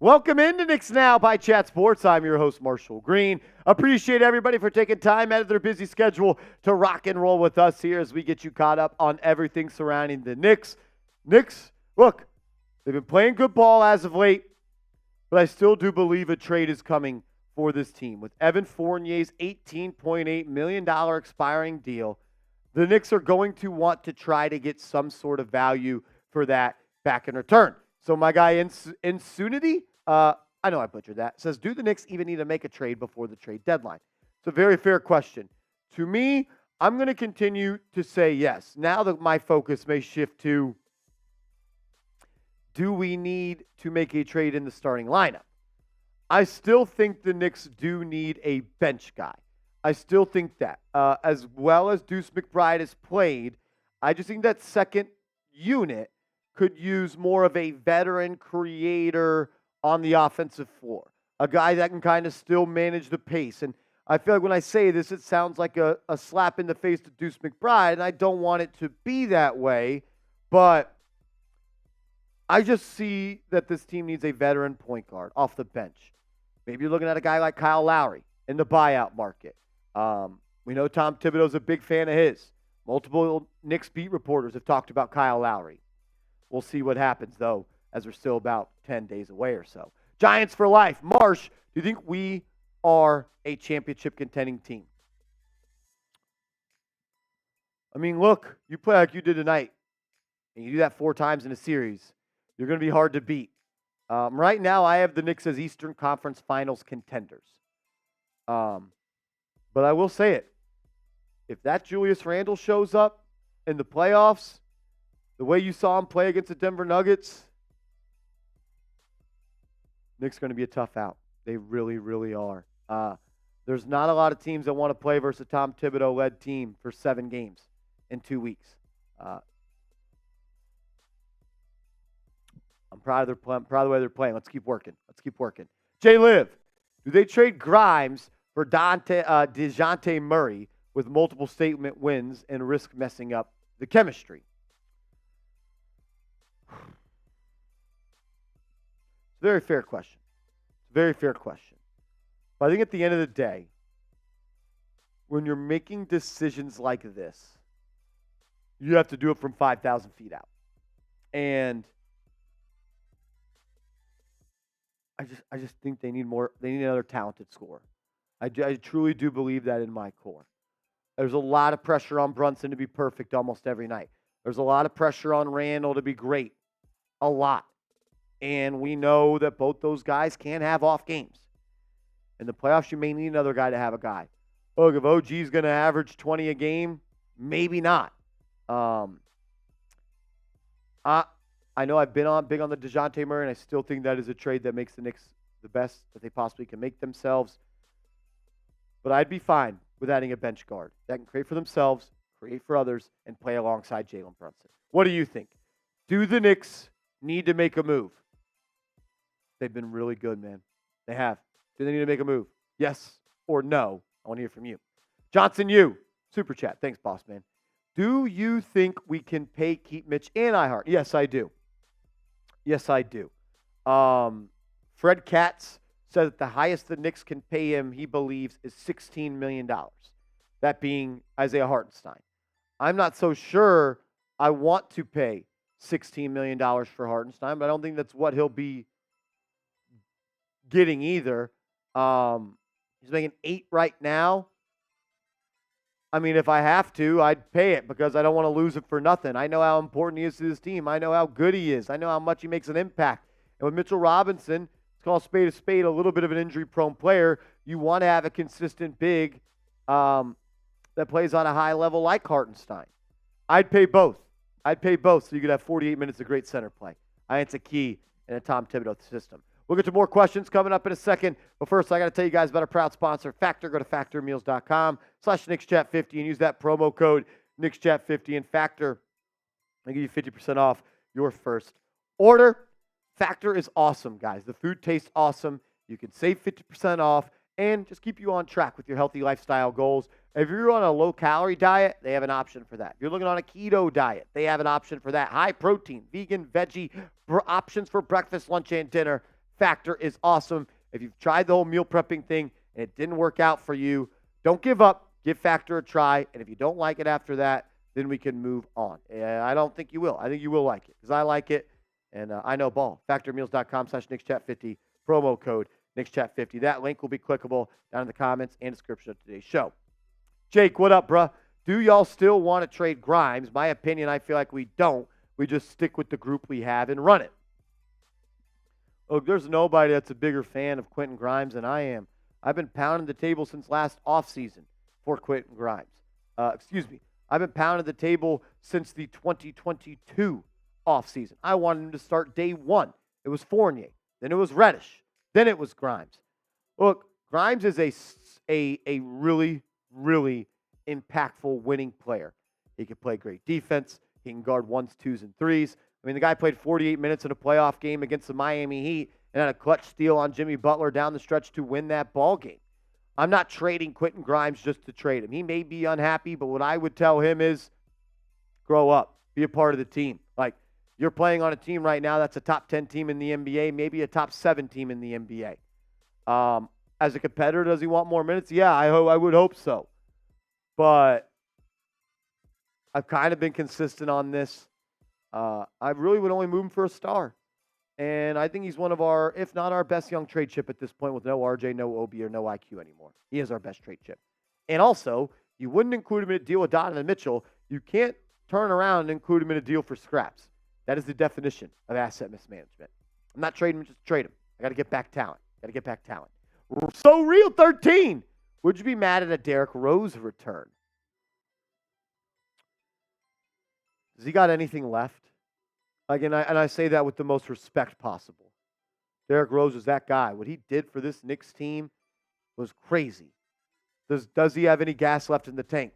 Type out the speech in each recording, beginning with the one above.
Welcome into Knicks Now by Chat Sports. I'm your host, Marshall Green. Appreciate everybody for taking time out of their busy schedule to rock and roll with us here as we get you caught up on everything surrounding the Knicks. Knicks, look, they've been playing good ball as of late, but I still do believe a trade is coming for this team. With Evan Fournier's $18.8 million expiring deal, the Knicks are going to want to try to get some sort of value for that back in return. So my guy Insunity, I know I butchered that, says, do the Knicks even need to make a trade before the trade deadline? It's a very fair question. To me, I'm going to continue to say yes. Now that my focus may shift to, do we need to make a trade in the starting lineup? I still think the Knicks do need a bench guy. I still think that. As well as Deuce McBride has played, I just think that second unit could use more of a veteran creator on the offensive floor, a guy that can kind of still manage the pace. And I feel like when I say this, it sounds like a slap in the face to Deuce McBride, and I don't want it to be that way, but I just see that this team needs a veteran point guard off the bench. Maybe you're looking at a guy like Kyle Lowry in the buyout market. We know Tom Thibdoeau is a big fan of his. Multiple Knicks beat reporters have talked about Kyle Lowry. We'll see what happens, though, as we're still about 10 days away or so. Giants for life. Marsh, do you think we are a championship contending team? I mean, look, you play like you did tonight, and you do that 4 times in a series, you're going to be hard to beat. Right now, I have the Knicks as Eastern Conference Finals contenders. But I will say it. If that Julius Randle shows up in the playoffs, the way you saw him play against the Denver Nuggets, Knicks going to be a tough out. They really, really are. There's not a lot of teams that want to play versus a Tom Thibdoeau-led team for 7 games in 2 weeks. I'm proud of the way they're playing. Let's keep working. Jay Liv, do they trade Grimes for DeJounte Murray with multiple statement wins and risk messing up the chemistry? Very fair question. But I think at the end of the day, when you're making decisions like this, you have to do it from 5,000 feet out. And I just think they need more. They need another talented scorer. I truly do believe that in my core. There's a lot of pressure on Brunson to be perfect almost every night. There's a lot of pressure on Randle to be great. A lot. And we know that both those guys can have off games. In the playoffs, you may need another guy to have a guy. Look, if OG's going to average 20 a game, maybe not. I know I've been big on the DeJounte Murray, and I still think that is a trade that makes the Knicks the best that they possibly can make themselves. But I'd be fine with adding a bench guard that can create for themselves, create for others, and play alongside Jalen Brunson. What do you think? Do the Knicks need to make a move? They've been really good, man. They have. Do they need to make a move? Yes or no? I want to hear from you. Johnson, you. Super chat. Thanks, boss man. Do you think we can keep Mitch and Ihart? Yes, I do. Fred Katz said that the highest the Knicks can pay him, he believes, is $16 million. That being Isaiah Hartenstein. I'm not so sure I want to pay $16 million for Hartenstein, but I don't think that's what he'll be getting either. He's making 8 right now. I mean, if I have to, I'd pay it because I don't want to lose it for nothing. I know how important he is to this team. I know how good he is. I know how much he makes an impact. And with Mitchell Robinson, let's call a spade, a little bit of an injury-prone player. You want to have a consistent big that plays on a high level like Hartenstein. I'd pay both so you could have 48 minutes of great center play. I think it's a key in a Tom Thibdoeau system. We'll get to more questions coming up in a second. But first, I got to tell you guys about our proud sponsor, Factor. Go to factormeals.com/KnicksChat50 and use that promo code KnicksChat50. And Factor, I'll give you 50% off your first order. Factor is awesome, guys. The food tastes awesome. You can save 50% off and just keep you on track with your healthy lifestyle goals. If you're on a low-calorie diet, they have an option for that. If you're looking on a keto diet, they have an option for that. High protein, vegan, veggie options for breakfast, lunch, and dinner. Factor is awesome. If you've tried the whole meal prepping thing and it didn't work out for you, don't give up. Give Factor a try. And if you don't like it after that, then we can move on. I don't think you will. I think you will like it because I like it. And I know ball. Factormeals.com/NicksChat50. Promo code NicksChat50. That link will be clickable down in the comments and description of today's show. Jake, what up, bruh? Do y'all still want to trade Grimes? My opinion, I feel like we don't. We just stick with the group we have and run it. Look, there's nobody that's a bigger fan of Quentin Grimes than I am. I've been pounding the table since last offseason for Quentin Grimes. I've been pounding the table since the 2022 offseason. I wanted him to start day one. It was Fournier. Then it was Reddish. Then it was Grimes. Look, Grimes is a really, really impactful winning player. He can play great defense. He can guard ones, twos, and threes. I mean, the guy played 48 minutes in a playoff game against the Miami Heat and had a clutch steal on Jimmy Butler down the stretch to win that ball game. I'm not trading Quentin Grimes just to trade him. He may be unhappy, but what I would tell him is grow up. Be a part of the team. Like, you're playing on a team right now that's a top 10 team in the NBA, maybe a top 7 team in the NBA. As a competitor, does he want more minutes? Yeah, I would hope so. But I've kind of been consistent on this. I really would only move him for a star. And I think he's one of our, if not our best young trade chip at this point with no RJ, no OB, or no IQ anymore. He is our best trade chip. And also, you wouldn't include him in a deal with Donovan Mitchell. You can't turn around and include him in a deal for scraps. That is the definition of asset mismanagement. I'm not trading him just to trade him. I got to get back talent. So Real 13. Would you be mad at a Derrick Rose return? Has he got anything left? Like, and I say that with the most respect possible. Derrick Rose was that guy. What he did for this Knicks team was crazy. Does he have any gas left in the tank?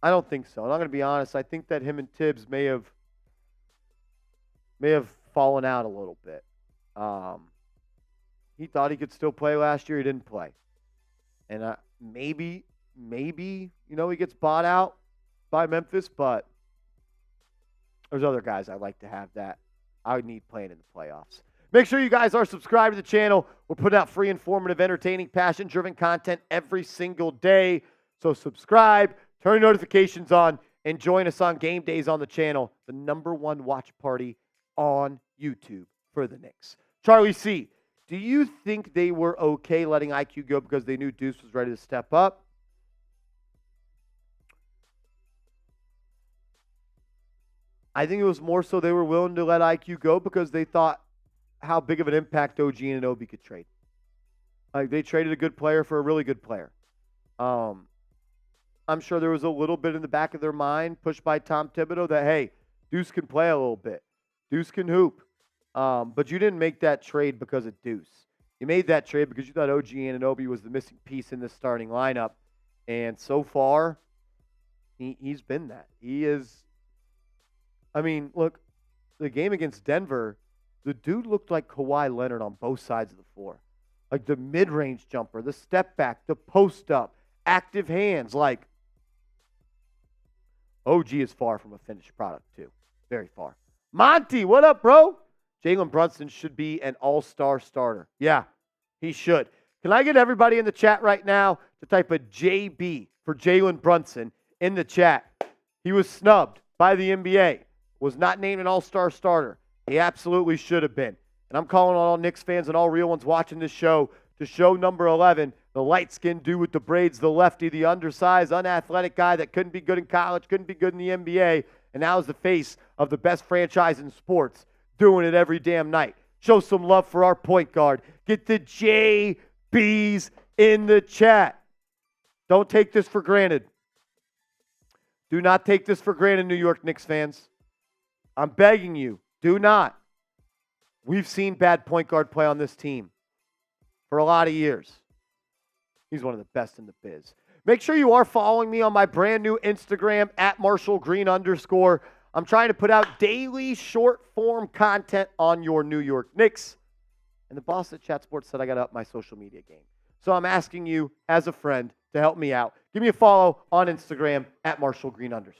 I don't think so. And I'm going to be honest. I think that him and Tibbs may have fallen out a little bit. He thought he could still play last year. He didn't play. And maybe, he gets bought out by Memphis, but there's other guys I'd like to have that I would need playing in the playoffs. Make sure you guys are subscribed to the channel. We're putting out free, informative, entertaining, passion-driven content every single day. So subscribe, turn notifications on, and join us on game days on the channel, the #1 watch party on YouTube for the Knicks. Charlie C., do you think they were okay letting IQ go because they knew Deuce was ready to step up? I think it was more so they were willing to let IQ go because they thought how big of an impact OG and Obi could trade. Like, they traded a good player for a really good player. I'm sure there was a little bit in the back of their mind, pushed by Tom Thibdoeau, that, hey, Deuce can play a little bit. Deuce can hoop. But you didn't make that trade because of Deuce. You made that trade because you thought OG Anunoby was the missing piece in this starting lineup. And so far, he's been that. He is. I mean, look, the game against Denver, the dude looked like Kawhi Leonard on both sides of the floor. Like the mid-range jumper, the step back, the post up, active hands. Like, OG is far from a finished product, too. Very far. Monty, what up, bro? Jalen Brunson should be an all-star starter. Yeah, he should. Can I get everybody in the chat right now to type a JB for Jalen Brunson in the chat? He was snubbed by the NBA. Was not named an all-star starter. He absolutely should have been. And I'm calling on all Knicks fans and all real ones watching this show to show number 11, the light-skinned dude with the braids, the lefty, the undersized, unathletic guy that couldn't be good in college, couldn't be good in the NBA, and now is the face of the best franchise in sports, doing it every damn night. Show some love for our point guard. Get the JBs in the chat. Don't take this for granted. Do not take this for granted, New York Knicks fans. I'm begging you, do not. We've seen bad point guard play on this team for a lot of years. He's one of the best in the biz. Make sure you are following me on my brand new Instagram at @MarshallGreen_. I'm trying to put out daily short form content on your New York Knicks. And the boss at Chat Sports said I got to up my social media game. So I'm asking you as a friend to help me out. Give me a follow on Instagram at @MarshallGreen_.